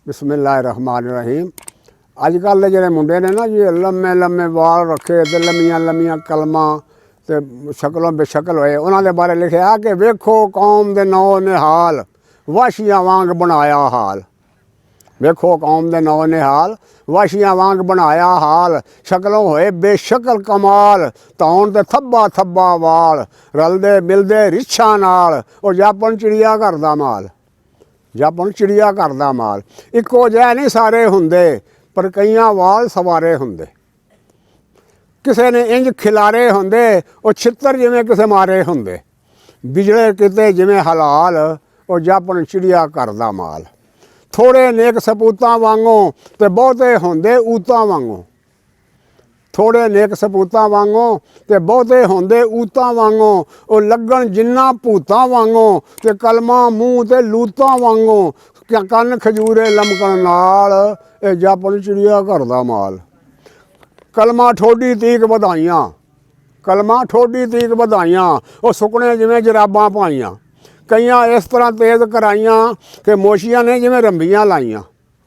बिस्मिल्लाहिर्रहमानिर्रहीम। अजकल के जिहड़े मुंडे ने ना जी लम्मे लम्मे वाल रखे ते लम्मियां लम्मियां कलमां ते शक्लों बेशकल होए, उन्होंने बारे लिखिया कि वेखो कौम दे नौ निहाल वाशियां वांग बनाया हाल। वेखो कौम दे नौ निहाल वाशियां वांग बनाया हाल। शक्लों होए बेशकल कमाल, तौन ते थब्बा थब्बा वाल। रलदे मिलदे रिछां नाल, ओ जापन चिड़िया घर दा माल। जापन चिड़िया घर दा माल। इक्को जिहा नहीं सारे हुंदे, पर कईयां वाल सवारे हुंदे। किसे ने इंज खिलारे हुंदे, ओ छित्तर जिवें किसे मारे हुंदे। बिजड़े किते जिवें हलाल, ओ जापन चिड़िया घर दा माल। थोड़े नेक सपूतां वांगों ते बहुते हुंदे ऊतां वांगों। थोड़े नेक सपूतां वांगों ते बहुते हुंदे ऊतां वांगों। ओ लगन जिन्ना भूतां वांगों ते कलमां मूँह ते लूतां वांगों। कन्न खजूरे लमकण नाल, ए जापन चिड़िया घर दा माल। कलमां ठोडी तीक बधाइयां, कलमां ठोडी तीक बधाइयां। ओ सुकने जिवें जराबां पाइयां। कईयां इस तरह तेज कराइयां कि मोचियां ने जिवें रंबियां लाइयां।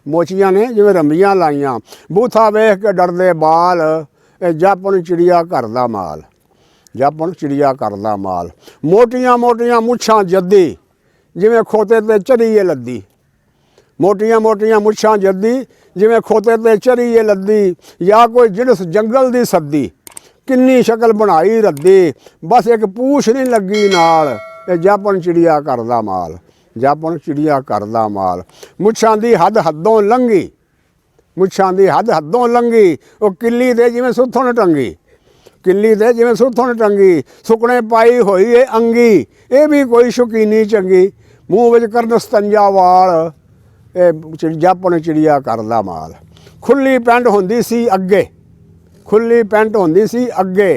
मोचियां ने जिवें रंबियां लाइयां। बूथा वेख के डरदे बाल, ए जापन चिड़िया घर दा माल। जापन चिड़िया घर दा माल। मोटियां मोटियां मुच्छां जद्दी, जिवें खोते ते चढ़िए लद्दी। मोटियां मोटियां मुच्छां जद्दी, जिवें खोते ते चढ़िए लद्दी। या कोई जिड़स जंगल दी सद्दी, किन्नी शक्ल बनाई रद्दी। बस एक पूछ नहीं लगी नाल, ए जापन चिड़िया घर दा माल। जापन चिड़िया घर दा माल। मुच्छां दी हद हद्दों लंघी, मुच्छां दी हद हद्दों लंघी। ओ किल्ली दे जिवें सुत्थण टंगी, किल्ली दे जिवें सुत्थण टंगी। सुकने पाई होई ए अंगी, ए भी कोई शौकीनी चंगी। मूँह विच करन स्तंजा वाल, ए जापन चिड़िया घर दा माल। खुली पैंट हुंदी सी अग्गे, खुली पैंट हुंदी सी अग्गे।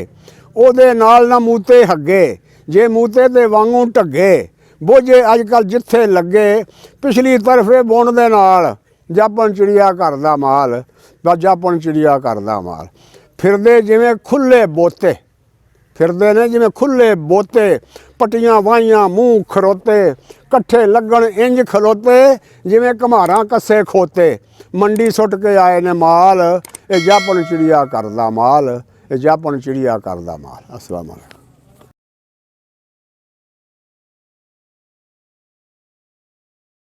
ओहदे नाल ना मूते हग्गे, जे मूते ते वांगू ढग्गे। बोझे अजकल जिथे लगे, पिछली तरफे बुण दे नाल। जापन चिड़िया घर दा माल, जापन चिड़िया घर दा माल। फिरदे जिवें खुले बोते, फिरदे ने जिवें खुले बोते। पट्टियां वाहियां मूँह खरोते, कट्ठे लगन इंज खलोते जिवें घमारां कस्से खोते। मंडी सुट के आए ने माल, ए जापन चिड़िया घर दा माल। ए जापन चिड़िया घर दा माल। अस्सलाम वालेकुम।